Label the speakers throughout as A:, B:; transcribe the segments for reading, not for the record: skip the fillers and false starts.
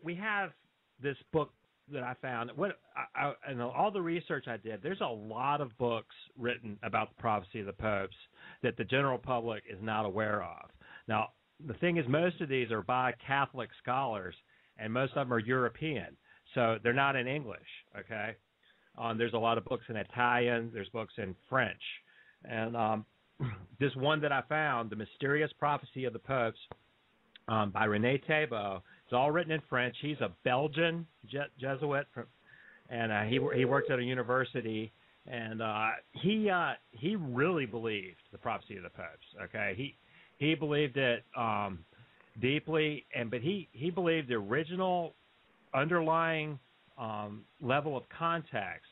A: we have this book that I found. And all the research I did, there's a lot of books written about the prophecy of the popes that the general public is not aware of. Now, the thing is, most of these are by Catholic scholars, and most of them are European, so they're not in English, okay? There's a lot of books in Italian. There's books in French. And this one that I found, The Mysterious Prophecy of the Popes, by René Thébault, it's all written in French. He's a Belgian Jesuit, and he worked at a university, and he really believed the prophecy of the popes. Okay, he believed it deeply, but he believed the original underlying level of context.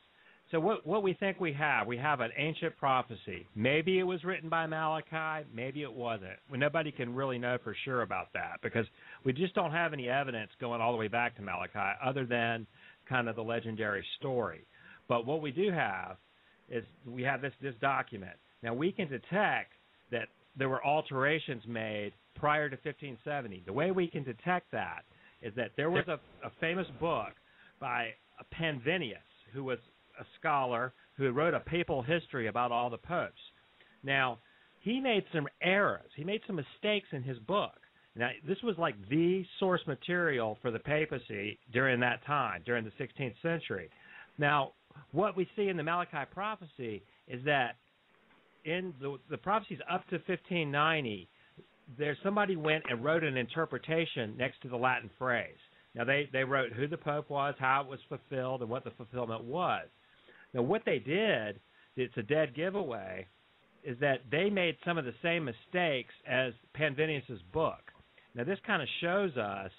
A: So what we think we have an ancient prophecy. Maybe it was written by Malachi, maybe it wasn't. Nobody can really know for sure about that because we just don't have any evidence going all the way back to Malachi other than kind of the legendary story. But what we do have is we have this document. Now, we can detect that there were alterations made prior to 1570. The way we can detect that is that there was a famous book by Panvinius, who was a scholar who wrote a papal history about all the popes. Now, he made some errors. He made some mistakes in his book. Now, this was like the source material for the papacy during that time, during the 16th century. Now, what we see in the Malachi prophecy is that in the prophecies up to 1590, somebody went and wrote an interpretation next to the Latin phrase. Now, they wrote who the Pope was, how it was fulfilled, and what the fulfillment was. Now, what they did, it's a dead giveaway, is that they made some of the same mistakes as Panvinius's book. Now, this kind of shows us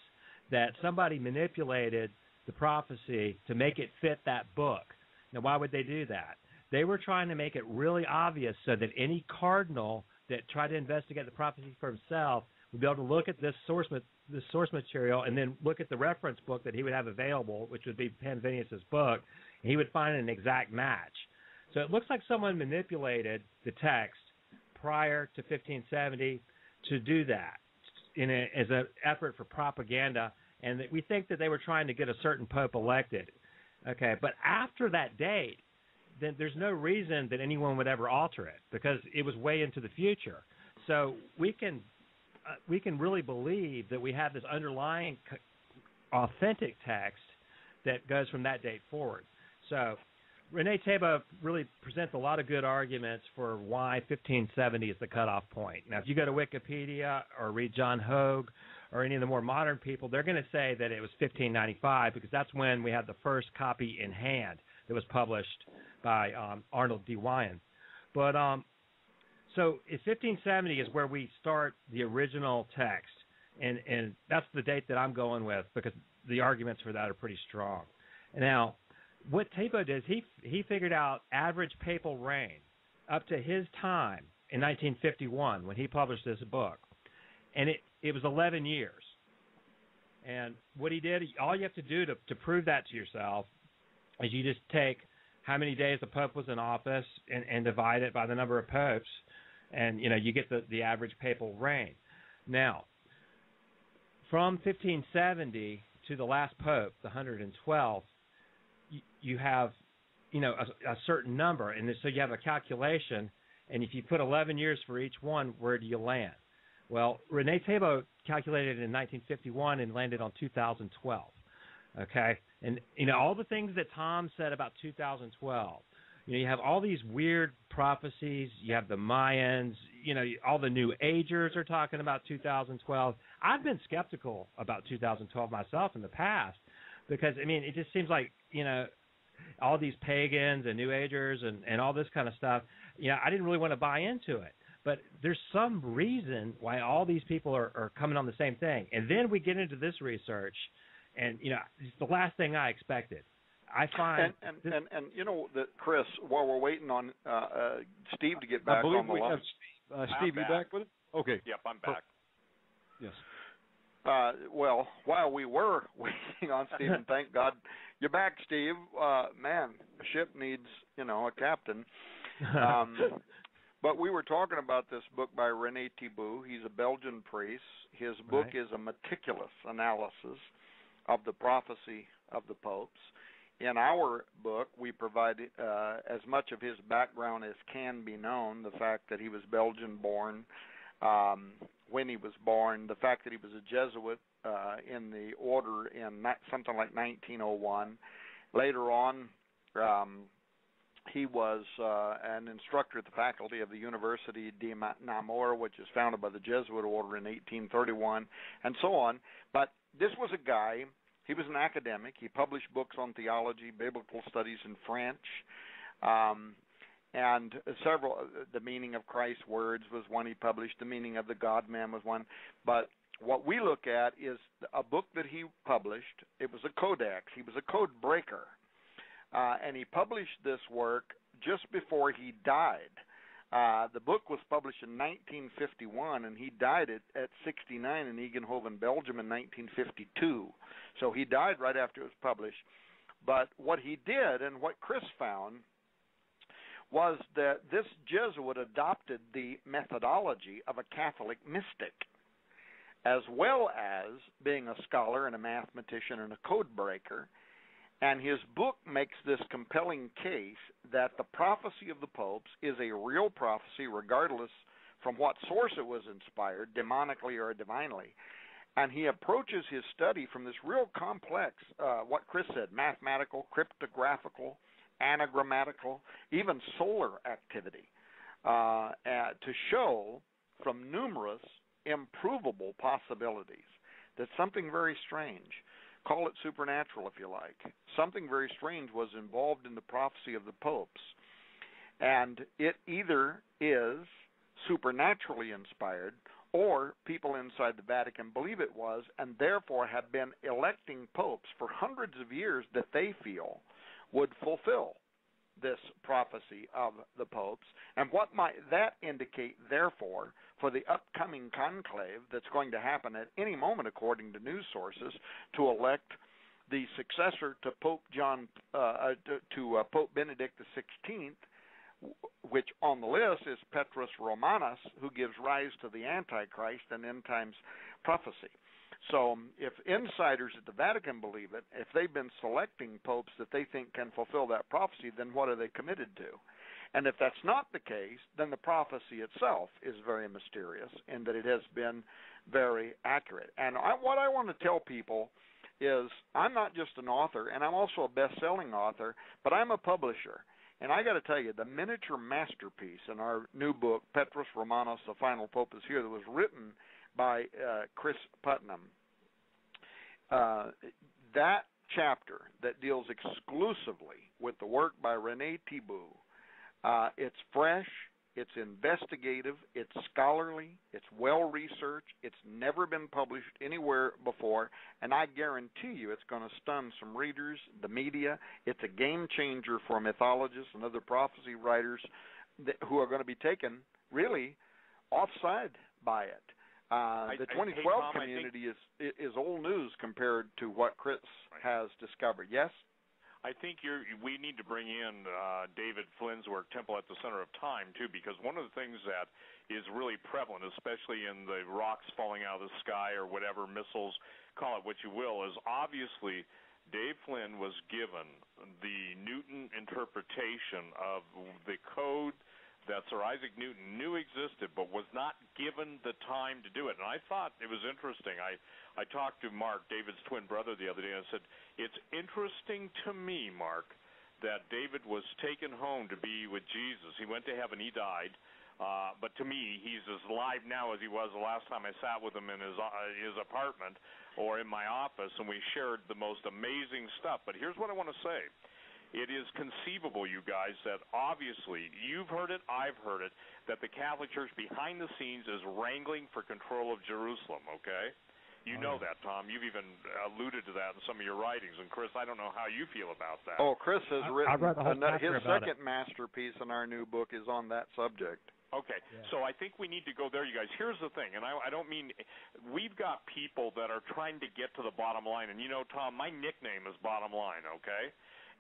A: that somebody manipulated the prophecy to make it fit that book. Now, why would they do that? They were trying to make it really obvious so that any cardinal that tried to investigate the prophecy for himself would be able to look at this source material and then look at the reference book that he would have available, which would be Panvinius's book, and he would find an exact match. So it looks like someone manipulated the text prior to 1570 to do that as an effort for propaganda, and we think that they were trying to get a certain pope elected. Okay, but after that date, then there's no reason that anyone would ever alter it because it was way into the future. So we can really believe that we have this underlying authentic text that goes from that date forward. So René Thébault really presents a lot of good arguments for why 1570 is the cutoff point. Now, if you go to Wikipedia or read John Hogue or any of the more modern people, they're going to say that it was 1595 because that's when we had the first copy in hand that was published by Arnold D. Wyan. But so 1570 is where we start the original text, and that's the date that I'm going with because the arguments for that are pretty strong. Now, what Thébault did is he figured out average papal reign up to his time in 1951 when he published this book, and it was 11 years. And what he did, all you have to do to prove that to yourself is you just take how many days the Pope was in office and divide it by the number of popes, and you get the average papal reign. Now, from 1570 to the last Pope, the 112th, you have a certain number, and so you have a calculation, and if you put 11 years for each one, where do you land? Well, René Thébault calculated it in 1951 and landed on 2012. Okay, and all the things that Tom said about 2012. You have all these weird prophecies. You have the Mayans. All the New Agers are talking about 2012. I've been skeptical about 2012 myself in the past because it just seems like all these pagans and New Agers and all this kind of stuff. I didn't really want to buy into it. But there's some reason why all these people are coming on the same thing. And then we get into this research, and it's the last thing I expected. I find
B: that Chris, while we're waiting on Steve to get back on the line.
C: Steve, you back with it? Okay.
D: Yep, I'm back.
C: Yes.
B: Well, while we were waiting on Steve, and thank God you're back, Steve. Man, a ship needs, a captain. But we were talking about this book by René Thébault. He's a Belgian priest. His book is a meticulous analysis of the prophecy of the popes. In our book, we provide as much of his background as can be known, the fact that he was Belgian-born, when he was born, the fact that he was a Jesuit in the order in something like 1901. Later on, he was an instructor at the faculty of the University de Namur, which is founded by the Jesuit order in 1831, and so on. But this was a guy, he was an academic. He published books on theology, biblical studies in French, and several, the meaning of Christ's words was one he published, the meaning of the God-man was one. But what we look at is a book that he published. It was a codex. He was a code breaker. And he published this work just before he died. The book was published in 1951, and he died at 69 in Egenhoven, Belgium in 1952. So he died right after it was published. But what he did, and what Chris found, was that this Jesuit adopted the methodology of a Catholic mystic, as well as being a scholar and a mathematician and a code breaker. And his book makes this compelling case that the prophecy of the popes is a real prophecy regardless from what source it was inspired, demonically or divinely. And he approaches his study from this real complex, what Chris said, mathematical, cryptographical, anagrammatical, even solar activity, to show from numerous improvable possibilities that something very strange, call it supernatural if you like, something very strange was involved in the prophecy of the popes. And it either is supernaturally inspired or people inside the Vatican believe it was, and therefore have been electing popes for hundreds of years that they feel would fulfill this prophecy of the popes. And what might that indicate, therefore, for the upcoming conclave that's going to happen at any moment, according to news sources, to elect the successor to Pope Pope Benedict XVI, which on the list is Petrus Romanus, who gives rise to the Antichrist and end times prophecy. So if insiders at the Vatican believe it, if they've been selecting popes that they think can fulfill that prophecy, then what are they committed to? And if that's not the case, then the prophecy itself is very mysterious in that it has been very accurate. And what I want to tell people is I'm not just an author, and I'm also a best-selling author, but I'm a publisher. And I got to tell you, the miniature masterpiece in our new book, Petrus Romanus, The Final Pope is Here, that was written by Chris Putnam, that chapter that deals exclusively with the work by René Thibault, it's fresh, it's investigative, it's scholarly, it's well-researched, it's never been published anywhere before, and I guarantee you it's going to stun some readers, the media. It's a game changer for mythologists and other prophecy writers who are going to be taken really offside by it. The 2012 community is old news compared to what Chris has discovered. Yes?
D: I think we need to bring in David Flynn's work, Temple at the Center of Time, too, because one of the things that is really prevalent, especially in the rocks falling out of the sky or whatever, missiles, call it what you will, is obviously Dave Flynn was given the Newton interpretation of the code that Sir Isaac Newton knew existed but was not given the time to do it. And I thought it was interesting. I talked to Mark, David's twin brother, the other day, and I said, it's interesting to me, Mark, that David was taken home to be with Jesus. He went to heaven, he died. But to me, he's as alive now as he was the last time I sat with him in his apartment or in my office, and we shared the most amazing stuff. But here's what I want to say. It is conceivable, you guys, that obviously, you've heard it, I've heard it, that the Catholic Church behind the scenes is wrangling for control of Jerusalem, okay? You know that, Tom. You've even alluded to that in some of your writings. And, Chris, I don't know how you feel about that.
B: Oh, Chris has written his second masterpiece in our new book is on that subject.
D: Okay, So I think we need to go there, you guys. Here's the thing, and I don't mean – we've got people that are trying to get to the bottom line. And, you know, Tom, my nickname is Bottom Line, okay?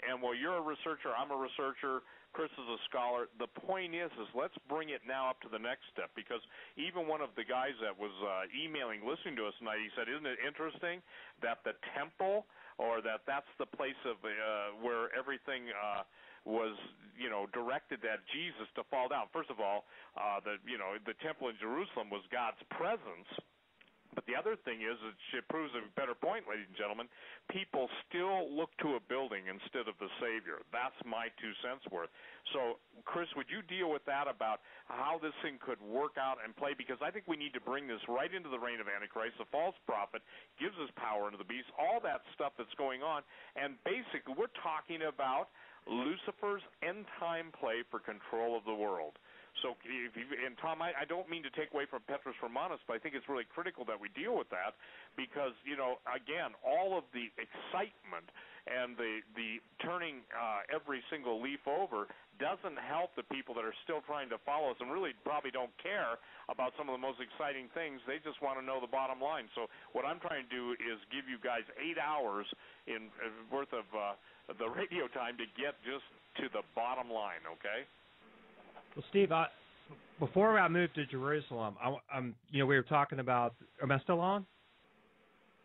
D: And while you're a researcher, I'm a researcher, Chris is a scholar. The point is let's bring it now up to the next step, because even one of the guys that was emailing, listening to us tonight, he said, isn't it interesting that the temple, or that's the place of where everything was, directed at Jesus to fall down. First of all, the temple in Jerusalem was God's presence. But the other thing is, it proves a better point, ladies and gentlemen, people still look to a building instead of the Savior. That's my 2 cents worth. So, Chris, would you deal with that about how this thing could work out and play? Because I think we need to bring this right into the reign of Antichrist. The false prophet gives us power into the beast, all that stuff that's going on. And basically, we're talking about Lucifer's end-time play for control of the world. So, and Tom, I don't mean to take away from Petrus Romanus, but I think it's really critical that we deal with that because, again, all of the excitement and the turning every single leaf over doesn't help the people that are still trying to follow us and really probably don't care about some of the most exciting things. They just want to know the bottom line. So what I'm trying to do is give you guys 8 hours worth of the radio time to get just to the bottom line, okay?
A: Well, Steve, before I moved to Jerusalem, we were talking about. Am I still on?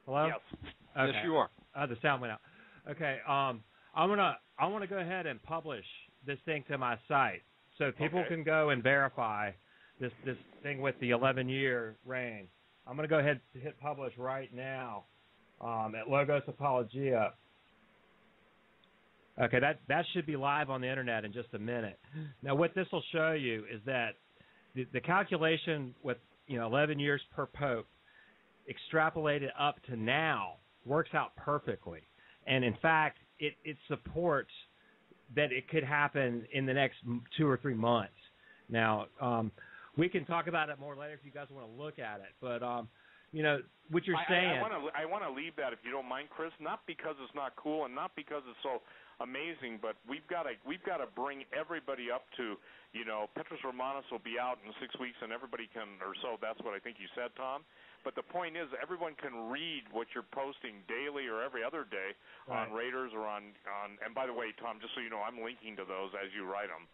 A: Hello?
D: Yes.
A: Okay.
C: Yes, you are.
A: The sound went out. Okay. I want to go ahead and publish this thing to my site so people can go and verify this thing with the 11-year reign. I'm going to go ahead and hit publish right now at Logos Apologia. Okay, that should be live on the internet in just a minute. Now, what this will show you is that the calculation with 11 years per pope extrapolated up to now works out perfectly, and in fact, it supports that it could happen in the next 2 or 3 months. Now, we can talk about it more later if you guys want to look at it, but what you're saying.
D: I want to leave that, if you don't mind, Chris. Not because it's not cool and not because it's so amazing, but we've got to bring everybody up to, Petrus Romanus will be out in 6 weeks, and everybody can, or so. That's what I think you said, Tom. But the point is, everyone can read what you're posting daily or every other day on Raiders or on. And by the way, Tom, just so you know, I'm linking to those as you write them.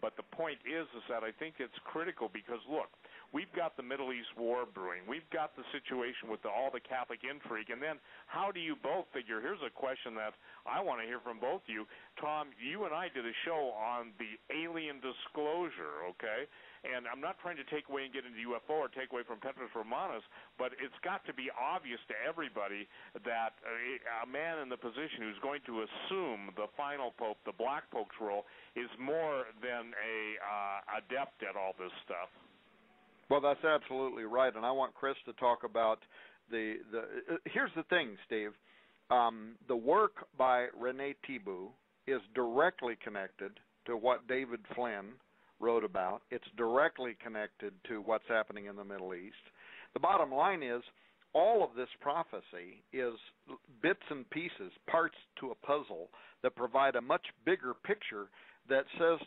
D: But the point is that I think it's critical because, look, we've got the Middle East war brewing. We've got the situation with all the Catholic intrigue. And then how do you both figure? Here's a question that I want to hear from both of you. Tom, you and I did a show on the alien disclosure, okay? And I'm not trying to take away and get into UFO or take away from Petrus Romanus, but it's got to be obvious to everybody that a man in the position who's going to assume the final pope, the Black Pope's role, is more than a adept at all this stuff.
B: Well, that's absolutely right, and I want Chris to talk about the here's the thing, Steve. The work by René Thibault is directly connected to what David Flynn wrote about. It's directly connected to what's happening in the Middle East. The bottom line is all of this prophecy is bits and pieces, parts to a puzzle that provide a much bigger picture that says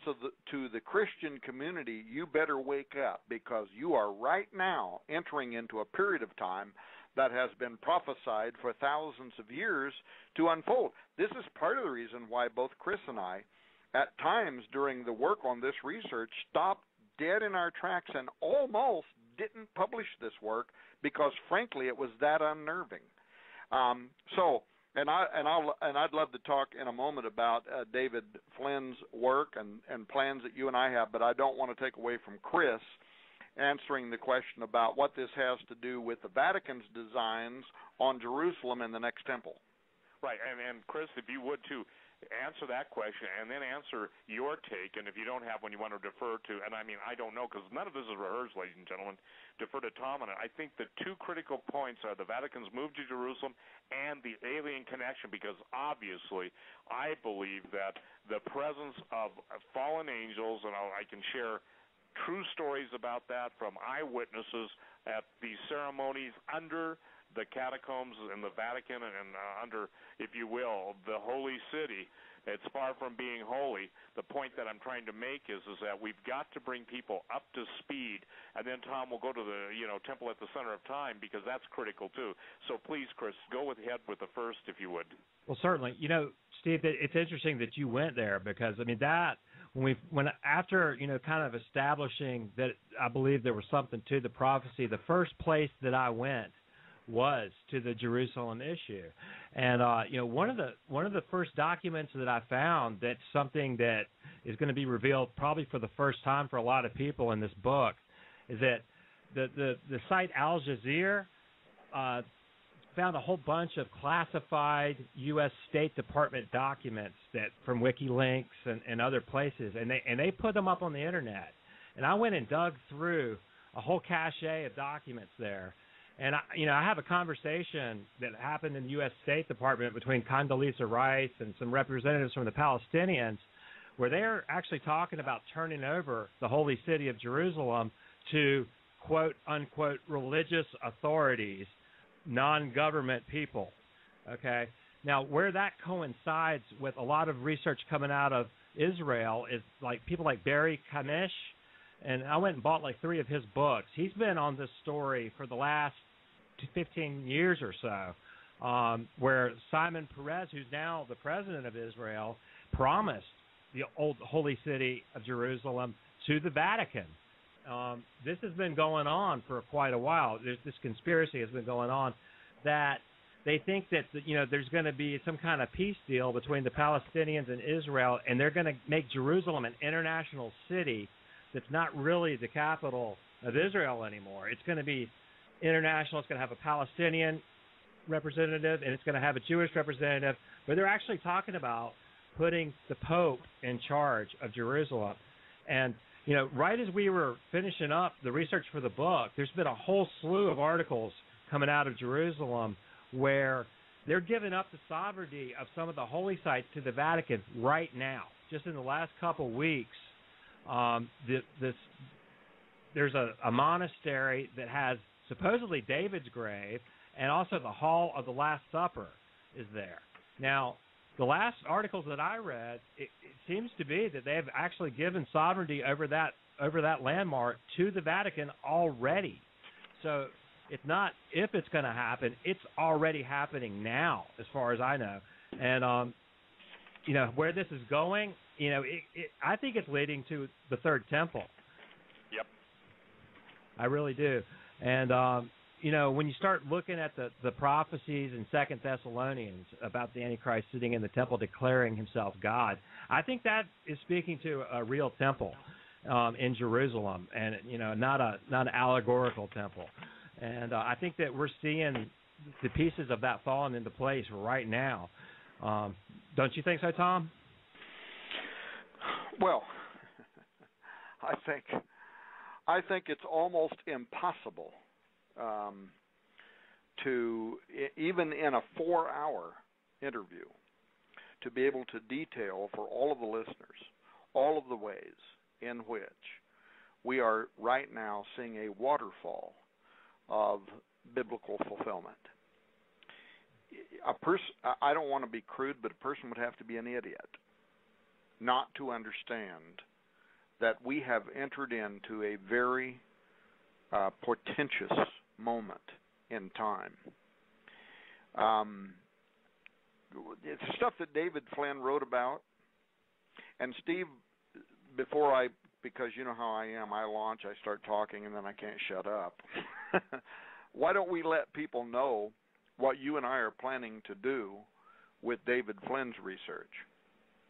B: to the Christian community, you better wake up because you are right now entering into a period of time that has been prophesied for thousands of years to unfold. This is part of the reason why both Chris and I, at times during the work on this research, stopped dead in our tracks and almost didn't publish this work because, frankly, it was that unnerving. I'd love to talk in a moment about David Flynn's work and plans that you and I have, but I don't want to take away from Chris answering the question about what this has to do with the Vatican's designs on Jerusalem and the next temple.
D: Right, and Chris, if you would too, answer that question and then answer your take, and if you don't have one you want to defer to, and I mean, I don't know because none of this is rehearsed, ladies and gentlemen, defer to Tom on it. I think the two critical points are the Vatican's move to Jerusalem and the alien connection, because obviously I believe that the presence of fallen angels, and I can share true stories about that from eyewitnesses at these ceremonies under the catacombs in the Vatican and under, if you will, the holy city. It's far from being holy. The point that I'm trying to make is that we've got to bring people up to speed, and then Tom will go to the temple at the center of time because that's critical too. So please, Chris, go ahead with the first, if you would.
A: Well, certainly. Steve, it's interesting that you went there because I mean that after kind of establishing that I believe there was something to the prophecy, the first place that I went was to the Jerusalem issue, and one of the first documents that I found that's something that is going to be revealed probably for the first time for a lot of people in this book is that the site Al Jazeera found a whole bunch of classified U.S. State Department documents that from WikiLeaks and other places, and they put them up on the internet, and I went and dug through a whole cache of documents there. And I have a conversation that happened in the U.S. State Department between Condoleezza Rice and some representatives from the Palestinians, where they're actually talking about turning over the holy city of Jerusalem to quote unquote religious authorities, non-government people. Okay, now where that coincides with a lot of research coming out of Israel is like people like Barry Kanish, and I went and bought like 3 of his books. He's been on this story for the last 15 years or so, where Simon Peres, who's now the president of Israel, promised the old holy city of Jerusalem to the Vatican. This has been going on for quite a while. This conspiracy has been going on that they think that there's going to be some kind of peace deal between the Palestinians and Israel, and they're going to make Jerusalem an international city that's not really the capital of Israel anymore. It's going to be international. It's going to have a Palestinian representative, and it's going to have a Jewish representative. But they're actually talking about putting the Pope in charge of Jerusalem. And, right as we were finishing up the research for the book, there's been a whole slew of articles coming out of Jerusalem where they're giving up the sovereignty of some of the holy sites to the Vatican right now. Just in the last couple weeks, there's a monastery that has supposedly David's grave, and also the Hall of the Last Supper is there. Now, the last articles that I read, it seems to be that they have actually given sovereignty over that landmark to the Vatican already. So it's not if it's going to happen; it's already happening now, as far as I know. And where this is going, I think it's leading to the Third Temple.
D: Yep.
A: I really do. And, when you start looking at the prophecies in 2 Thessalonians about the Antichrist sitting in the temple declaring himself God, I think that is speaking to a real temple in Jerusalem, and, not an allegorical temple. And I think that we're seeing the pieces of that falling into place right now. Don't you think so, Tom?
B: Well, I think it's almost impossible to, even in a 4-hour interview, to be able to detail for all of the listeners all of the ways in which we are right now seeing a waterfall of biblical fulfillment. I don't want to be crude, but a person would have to be an idiot not to understand that we have entered into a very portentous moment in time. It's stuff that David Flynn wrote about. And Steve, because you know how I am, I launch, I start talking, and then I can't shut up. Why don't we let people know what you and I are planning to do with David Flynn's research?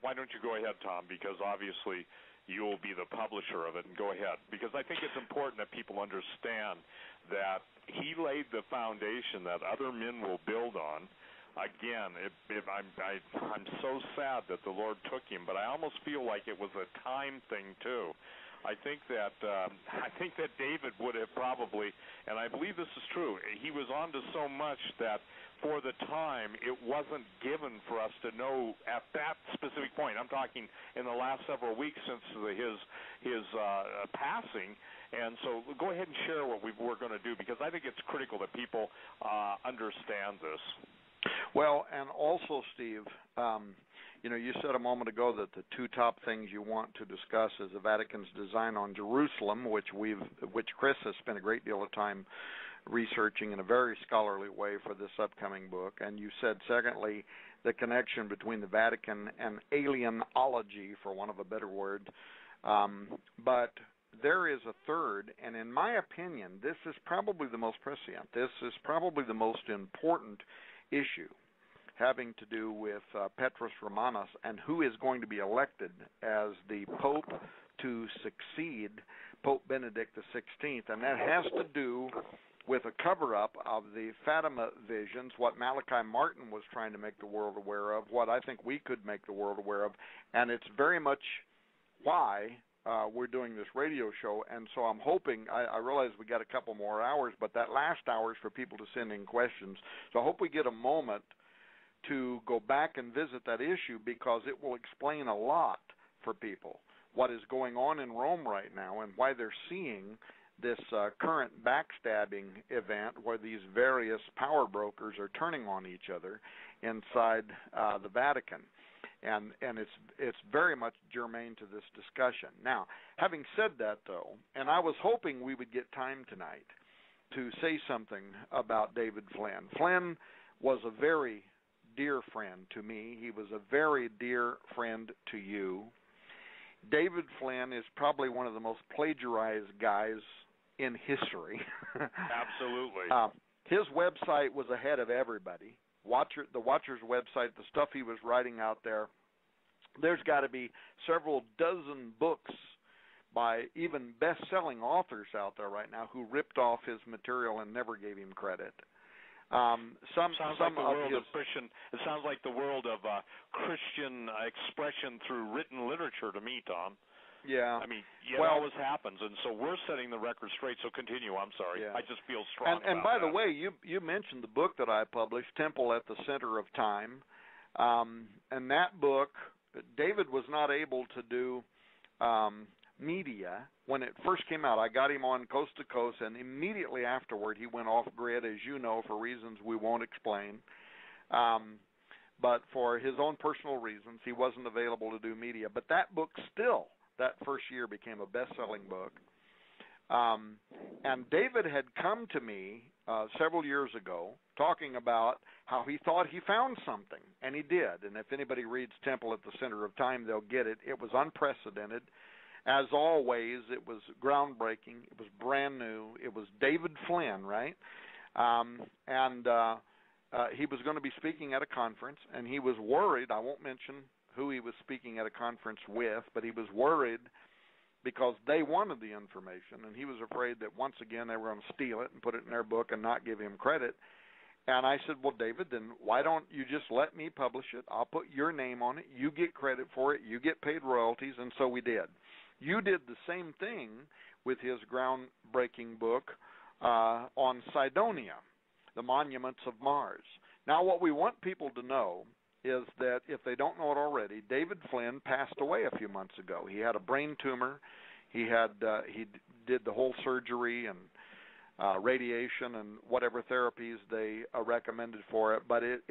D: Why don't you go ahead, Tom, because obviously you'll be the publisher of it, and go ahead. Because I think it's important that people understand that he laid the foundation that other men will build on. Again, I'm so sad that the Lord took him, but I almost feel like it was a time thing too. I think that David would have probably, and I believe this is true, he was on to so much that for the time it wasn't given for us to know at that specific point. I'm talking in the last several weeks since his passing. And so go ahead and share what we're going to do, because I think it's critical that people understand this.
B: Well, and also, Steve, you said a moment ago that the two top things you want to discuss is the Vatican's design on Jerusalem, which Chris has spent a great deal of time researching in a very scholarly way for this upcoming book. And you said, secondly, the connection between the Vatican and alienology, for want of a better word. But there is a third, and in my opinion, this is probably the most prescient. This is probably the most important issue, having to do with Petrus Romanus and who is going to be elected as the Pope to succeed Pope Benedict XVI. And that has to do with a cover-up of the Fatima visions, what Malachi Martin was trying to make the world aware of, what I think we could make the world aware of, and it's very much why we're doing this radio show. And so I'm hoping, I realize we got a couple more hours, but that last hour is for people to send in questions. So I hope we get a moment to go back and visit that issue, because it will explain a lot for people what is going on in Rome right now and why they're seeing this current backstabbing event where these various power brokers are turning on each other inside the Vatican. And it's very much germane to this discussion. Now, having said that, though, and I was hoping we would get time tonight to say something about David Flynn. Flynn was a very dear friend to me. He was a very dear friend to you. David Flynn is probably one of the most plagiarized guys in history.
D: Absolutely.
B: His website was ahead of everybody. The Watcher's website, the stuff he was writing out there, there's got to be several dozen books by even best-selling authors out there right now who ripped off his material and never gave him credit. It sounds like the world of Christian expression through written literature to me, Tom. Yeah.
D: I mean, it always happens, and so we're setting the record straight, so continue. I'm sorry. Yeah. I just feel strong about
B: And by the way, you mentioned the book that I published, Temple at the Center of Time, and that book, David was not able to do media. When it first came out, I got him on Coast to Coast, and immediately afterward he went off-grid, as you know, for reasons we won't explain. But for his own personal reasons, he wasn't available to do media. But that book still, that first year, became a best-selling book. And David had come to me several years ago talking about how he thought he found something, and he did. And if anybody reads Temple at the Center of Time, they'll get it. It was unprecedented. As always, it was groundbreaking. It was brand new. It was David Flynn, right? He was going to be speaking at a conference, and he was worried. I won't mention who he was speaking at a conference with, but he was worried because they wanted the information, and he was afraid that once again they were going to steal it and put it in their book and not give him credit. And I said, well, David, then why don't you just let me publish it? I'll put your name on it. You get credit for it. You get paid royalties, and so we did. You did the same thing with his groundbreaking book on Cydonia, the monuments of Mars. Now, what we want people to know is that if they don't know it already, David Flynn passed away a few months ago. He had a brain tumor. He did the whole surgery and radiation and whatever therapies they recommended for it, but it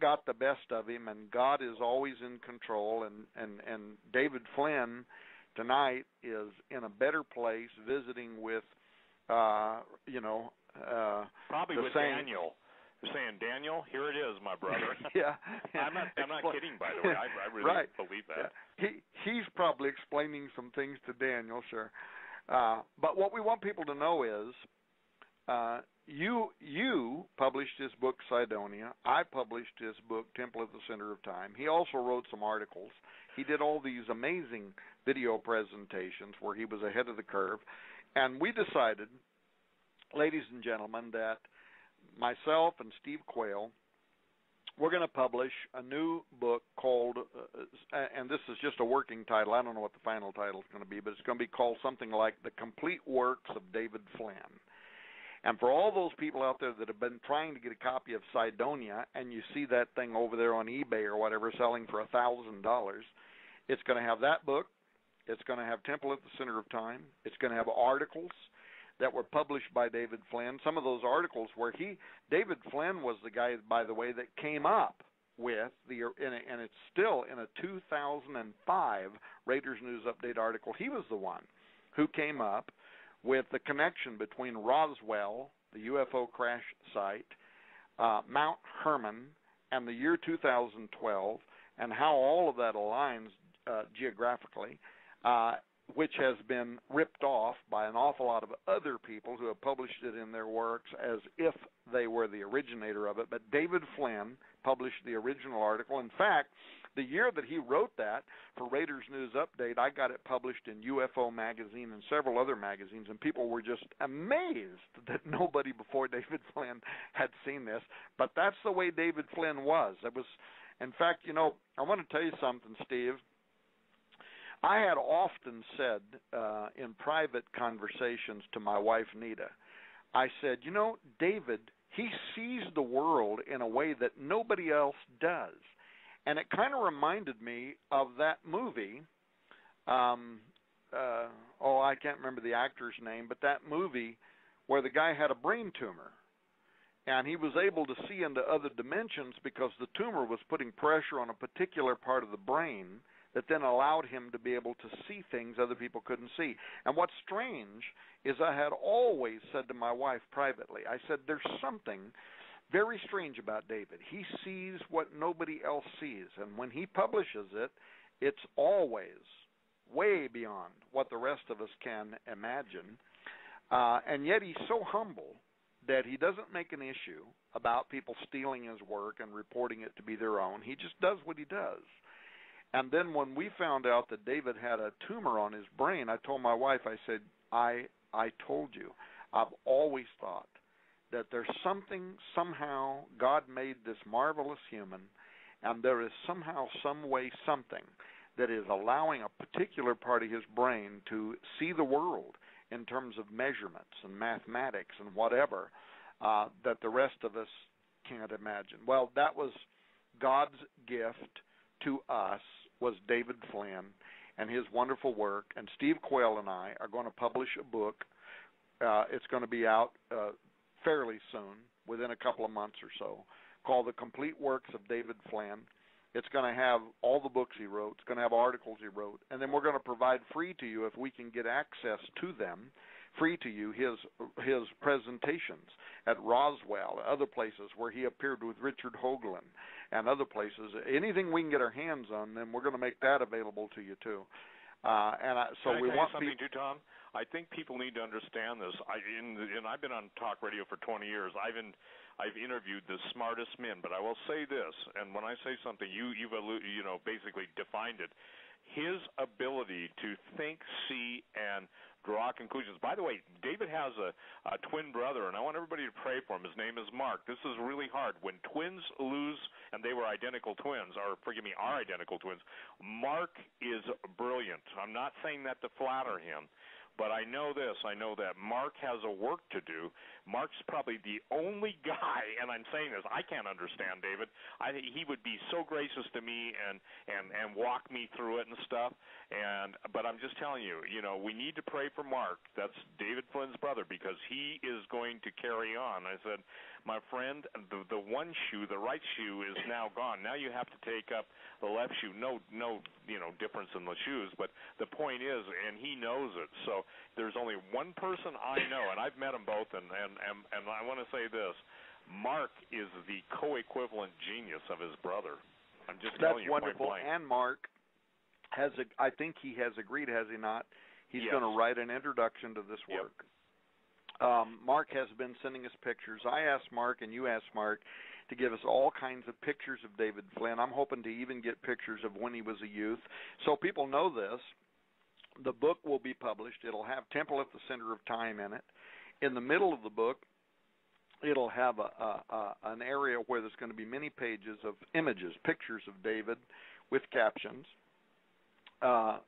B: got the best of him, and God is always in control, and David Flynn tonight is in a better place visiting with,
D: probably with Daniel. They're saying, Daniel, here it is, my brother.
B: Yeah.
D: I'm not kidding, by the way. I really believe that.
B: Yeah. He's probably explaining some things to Daniel, sure. But what we want people to know is you published his book, Cydonia. I published his book, Temple at the Center of Time. He also wrote some articles. He did all these amazing video presentations where he was ahead of the curve. And we decided, ladies and gentlemen, that myself and Steve Quayle, we're going to publish a new book called, and this is just a working title. I don't know what the final title is going to be, but it's going to be called something like The Complete Works of David Flynn. And for all those people out there that have been trying to get a copy of Cydonia, and you see that thing over there on eBay or whatever selling for $1,000, it's going to have that book. It's going to have Temple at the Center of Time. It's going to have articles that were published by David Flynn. Some of those articles where David Flynn was the guy, by the way, that came up with and it's still in a 2005 Raiders News Update article. He was the one who came up with the connection between Roswell, the UFO crash site, Mount Herman, and the year 2012, and how all of that aligns geographically, which has been ripped off by an awful lot of other people who have published it in their works as if they were the originator of it. But David Flynn published the original article. In fact, the year that he wrote that for Raiders News Update, I got it published in UFO Magazine and several other magazines, and people were just amazed that nobody before David Flynn had seen this. But that's the way David Flynn was. It was, in fact, you know, I want to tell you something, Steve. I had often said in private conversations to my wife, Nita, I said, you know, David, he sees the world in a way that nobody else does. And it kind of reminded me of that movie, I can't remember the actor's name, but that movie where the guy had a brain tumor. And he was able to see into other dimensions because the tumor was putting pressure on a particular part of the brain that then allowed him to be able to see things other people couldn't see. And what's strange is I had always said to my wife privately, I said, there's something very strange about David. He sees what nobody else sees. And when he publishes it, it's always way beyond what the rest of us can imagine. And yet he's so humble that he doesn't make an issue about people stealing his work and reporting it to be their own. He just does what he does. And then when we found out that David had a tumor on his brain, I told my wife, I said, I told you, I've always thought that there's something, somehow, God made this marvelous human, and there is somehow, some way, something that is allowing a particular part of his brain to see the world in terms of measurements and mathematics and whatever that the rest of us can't imagine. Well, that was God's gift to us, was David Flynn and his wonderful work. And Steve Quayle and I are going to publish a book. It's going to be out fairly soon, within a couple of months or so, called The Complete Works of David Flynn. It's going to have all the books he wrote. It's going to have articles he wrote. And then we're going to provide free to you, if we can get access to them, free to you, his presentations at Roswell, other places where he appeared with Richard Hoagland, and other places. Anything we can get our hands on, then we're going to make that available to you too.
D: So we want something too, Tom. I think people need to understand this. I've been on talk radio for 20 years. I've interviewed the smartest men, but I will say this, and when I say something, you've basically defined it. His ability to think, see, and draw conclusions. By the way, David has a twin brother, and I want everybody to pray for him. His name is Mark. This is really hard. When twins lose, and they were identical twins, or forgive me, are identical twins, Mark is brilliant. I'm not saying that to flatter him, but I know this. I know that Mark has a work to do. Mark's probably the only guy, and I'm saying this, I can't understand David. I think he would be so gracious to me and walk me through it and stuff. But I'm just telling you, we need to pray for Mark. That's David Flynn's brother, because he is going to carry on. I said, my friend, the one shoe, the right shoe, is now gone. Now you have to take up the left shoe. No, difference in the shoes, but the point is, and he knows it. So there's only one person I know, and I've met them both, and I want to say this: Mark is the co-equivalent genius of his brother. I'm just telling you,
B: that's wonderful.
D: Point blank.
B: And Mark I think he has agreed, has he not? He's
D: yes.
B: going to write an introduction to this work.
D: Yep.
B: Mark has been sending us pictures. I asked Mark, and you asked Mark, to give us all kinds of pictures of David Flynn. I'm hoping to even get pictures of when he was a youth. So people know this. The book will be published. It'll have Temple at the Center of Time in it. In the middle of the book, it'll have an area where there's going to be many pages of images, pictures of David with captions.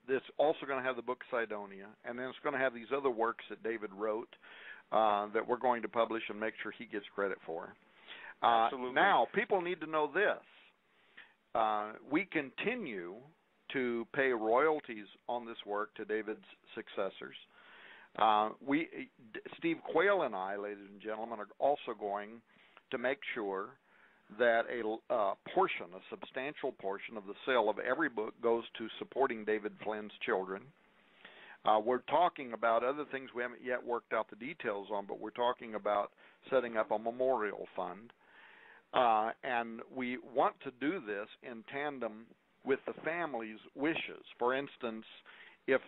B: It's also going to have the book Sidonia, and then it's going to have these other works that David wrote that we're going to publish and make sure he gets credit for.
D: Absolutely.
B: Now, people need to know this. We continue to pay royalties on this work to David's successors. Steve Quayle and I, ladies and gentlemen, are also going to make sure that a substantial portion of the sale of every book goes to supporting David Flynn's children. We're talking about other things we haven't yet worked out the details on, but we're talking about setting up a memorial fund. And we want to do this in tandem with the family's wishes. For instance, if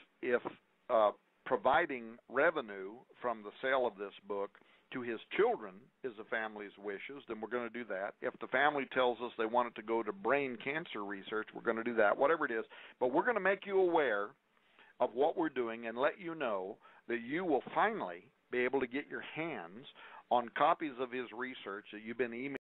B: providing revenue from the sale of this book to his children is the family's wishes, then we're going to do that. If the family tells us they want it to go to brain cancer research, we're going to do that, whatever it is. But we're going to make you aware of what we're doing and let you know that you will finally be able to get your hands on copies of his research that you've been emailing